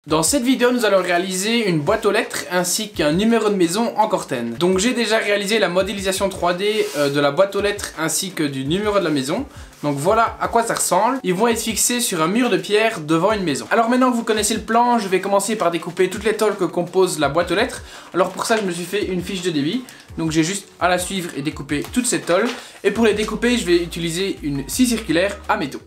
Dans cette vidéo, nous allons réaliser une boîte aux lettres ainsi qu'un numéro de maison en Corten. Donc j'ai déjà réalisé la modélisation 3D de la boîte aux lettres ainsi que du numéro de la maison. Donc voilà à quoi ça ressemble. Ils vont être fixés sur un mur de pierre devant une maison. Alors maintenant que vous connaissez le plan, je vais commencer par découper toutes les tôles que compose la boîte aux lettres. Alors pour ça, je me suis fait une fiche de débit. Donc j'ai juste à la suivre et découper toutes ces tôles. Et pour les découper, je vais utiliser une scie circulaire à métaux.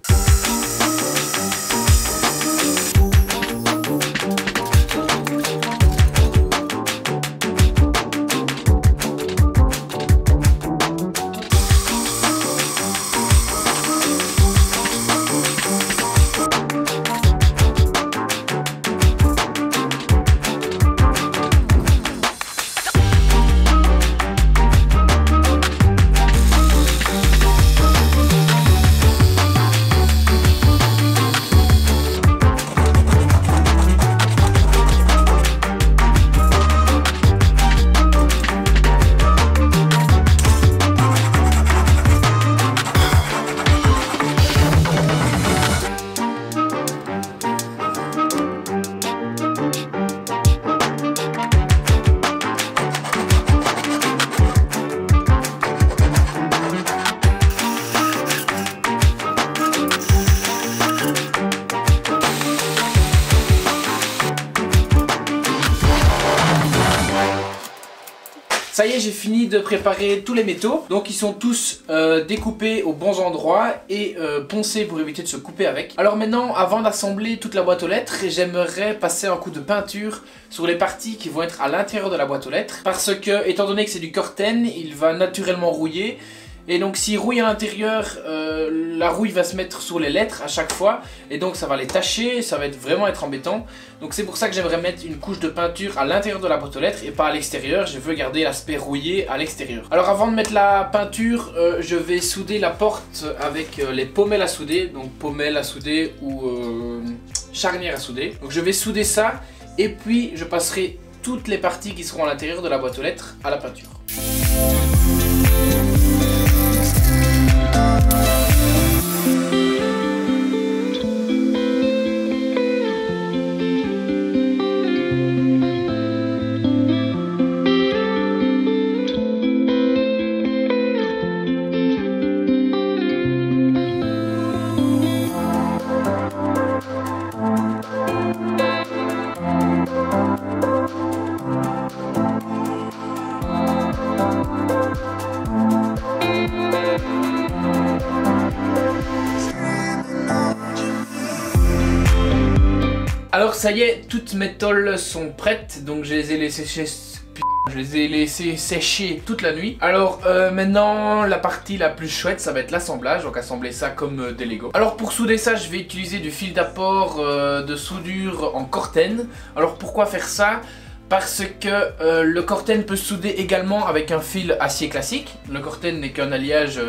Ça y est, j'ai fini de préparer tous les métaux. Donc ils sont tous découpés aux bons endroits et poncés pour éviter de se couper avec. Alors maintenant, avant d'assembler toute la boîte aux lettres, j'aimerais passer un coup de peinture sur les parties qui vont être à l'intérieur de la boîte aux lettres. Parce que, étant donné que c'est du Corten, il va naturellement rouiller. Et donc s'il rouille à l'intérieur, la rouille va se mettre sur les lettres à chaque fois. Et donc ça va les tacher, ça va vraiment être embêtant. Donc c'est pour ça que j'aimerais mettre une couche de peinture à l'intérieur de la boîte aux lettres et pas à l'extérieur. Je veux garder l'aspect rouillé à l'extérieur. Alors avant de mettre la peinture, je vais souder la porte avec les pommelles à souder. Donc pommelles à souder ou charnières à souder. Donc je vais souder ça et puis je passerai toutes les parties qui seront à l'intérieur de la boîte aux lettres à la peinture. Alors ça y est, toutes mes tôles sont prêtes, donc je les ai laissées sécher toute la nuit. Alors maintenant la partie la plus chouette, ça va être l'assemblage, donc assembler ça comme des Lego. Alors pour souder ça, je vais utiliser du fil d'apport de soudure en Corten. Alors pourquoi faire ça ? Parce que le Corten peut souder également avec un fil acier classique. Le Corten n'est qu'un alliage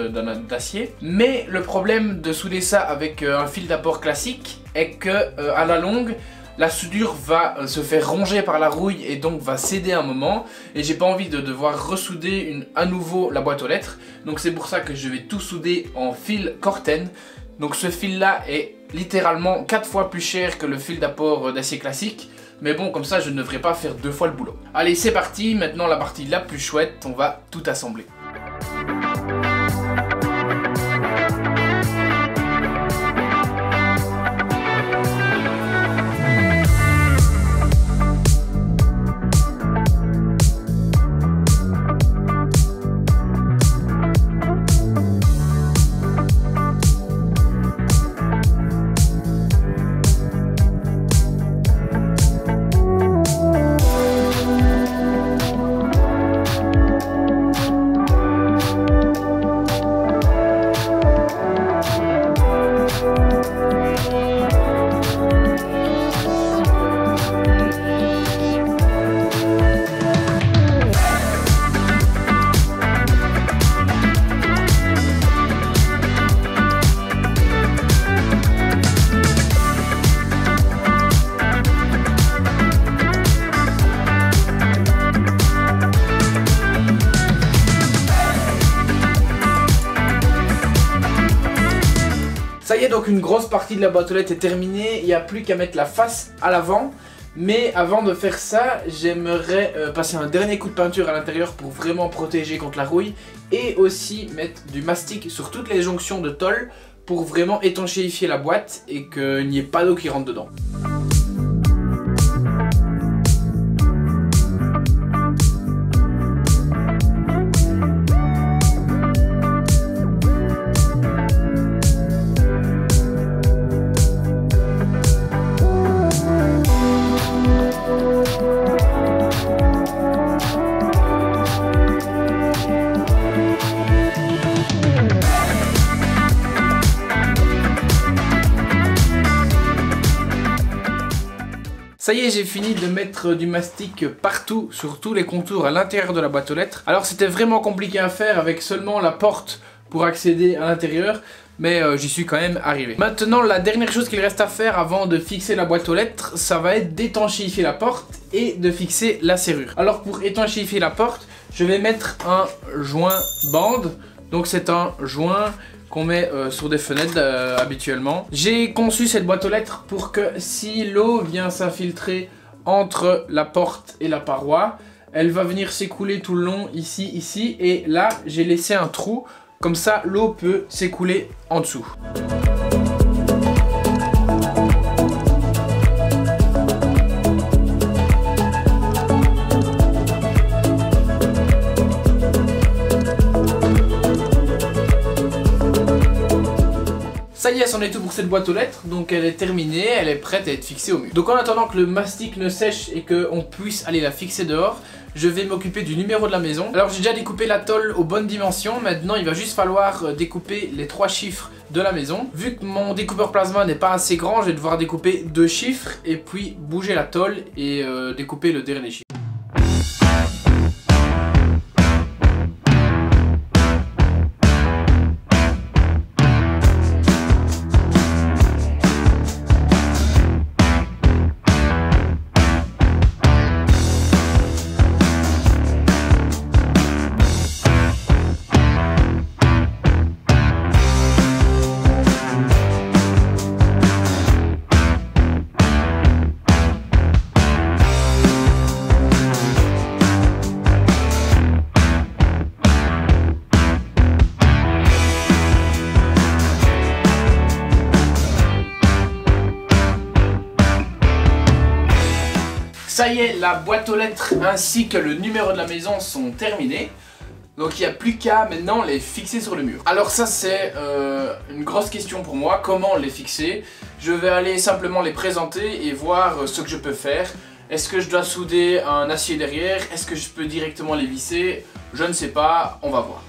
d'acier. Mais le problème de souder ça avec un fil d'apport classique est que à la longue, la soudure va se faire ronger par la rouille et donc va céder un moment. Et j'ai pas envie de devoir ressouder à nouveau la boîte aux lettres. Donc c'est pour ça que je vais tout souder en fil Corten. Donc ce fil là est littéralement 4 fois plus cher que le fil d'apport d'acier classique. Mais bon, comme ça je ne devrais pas faire 2 fois le boulot. Allez, c'est parti, maintenant la partie la plus chouette, on va tout assembler. Ça y est, donc une grosse partie de la boîte aux lettres est terminée. Il n'y a plus qu'à mettre la face à l'avant. Mais avant de faire ça, j'aimerais passer un dernier coup de peinture à l'intérieur pour vraiment protéger contre la rouille. Et aussi mettre du mastic sur toutes les jonctions de tôle pour vraiment étanchéifier la boîte et qu'il n'y ait pas d'eau qui rentre dedans. Ça y est, j'ai fini de mettre du mastic partout, sur tous les contours à l'intérieur de la boîte aux lettres. Alors c'était vraiment compliqué à faire avec seulement la porte pour accéder à l'intérieur, mais j'y suis quand même arrivé. Maintenant, la dernière chose qu'il reste à faire avant de fixer la boîte aux lettres, ça va être d'étanchéifier la porte et de fixer la serrure. Alors pour étanchéifier la porte, je vais mettre un joint bande. Donc c'est un joint qu'on met sur des fenêtres habituellement. J'ai conçu cette boîte aux lettres pour que si l'eau vient s'infiltrer entre la porte et la paroi, elle va venir s'écouler tout le long ici, et là j'ai laissé un trou, comme ça l'eau peut s'écouler en dessous. Ça y est, c'en est tout pour cette boîte aux lettres, donc elle est terminée, elle est prête à être fixée au mur. Donc en attendant que le mastic ne sèche et qu'on puisse aller la fixer dehors, je vais m'occuper du numéro de la maison. Alors j'ai déjà découpé la tôle aux bonnes dimensions, maintenant il va juste falloir découper les 3 chiffres de la maison. Vu que mon découpeur plasma n'est pas assez grand, je vais devoir découper 2 chiffres et puis bouger la tôle et découper le dernier chiffre. Ça y est, la boîte aux lettres ainsi que le numéro de la maison sont terminés. Donc il n'y a plus qu'à maintenant les fixer sur le mur. Alors ça c'est une grosse question pour moi, comment les fixer. Je vais aller simplement les présenter et voir ce que je peux faire. Est-ce que je dois souder un acier derrière? Est-ce que je peux directement les visser? Je ne sais pas, on va voir.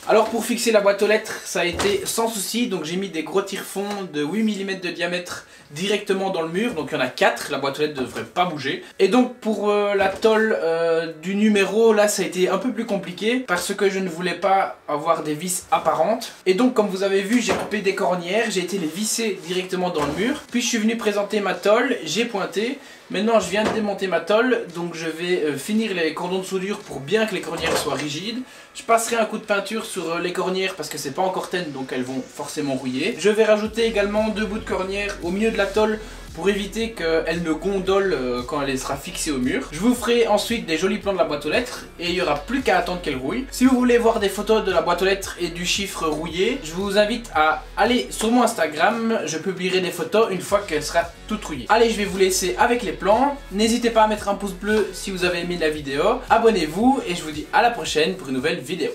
Alors pour fixer la boîte aux lettres, ça a été sans souci, donc j'ai mis des gros tire-fonds de 8 mm de diamètre directement dans le mur, donc il y en a 4, la boîte aux lettres ne devrait pas bouger. Et donc pour la tôle du numéro, là ça a été un peu plus compliqué, parce que je ne voulais pas avoir des vis apparentes. Et donc comme vous avez vu, j'ai coupé des cornières, j'ai été les visser directement dans le mur, puis je suis venu présenter ma tôle, j'ai pointé. Maintenant je viens de démonter ma tôle, donc je vais finir les cordons de soudure pour bien que les cornières soient rigides. Je passerai un coup de peinture sur les cornières parce que c'est pas encore ten, donc elles vont forcément rouiller. Je vais rajouter également 2 bouts de cornière au milieu de la tôle pour éviter qu'elle ne gondole quand elle sera fixée au mur. Je vous ferai ensuite des jolis plans de la boîte aux lettres et il n'y aura plus qu'à attendre qu'elle rouille. Si vous voulez voir des photos de la boîte aux lettres et du chiffre rouillé, je vous invite à aller sur mon Instagram. Je publierai des photos une fois qu'elle sera toute rouillée. Allez, je vais vous laisser avec les plans. N'hésitez pas à mettre un pouce bleu si vous avez aimé la vidéo. Abonnez-vous et je vous dis à la prochaine pour une nouvelle vidéo.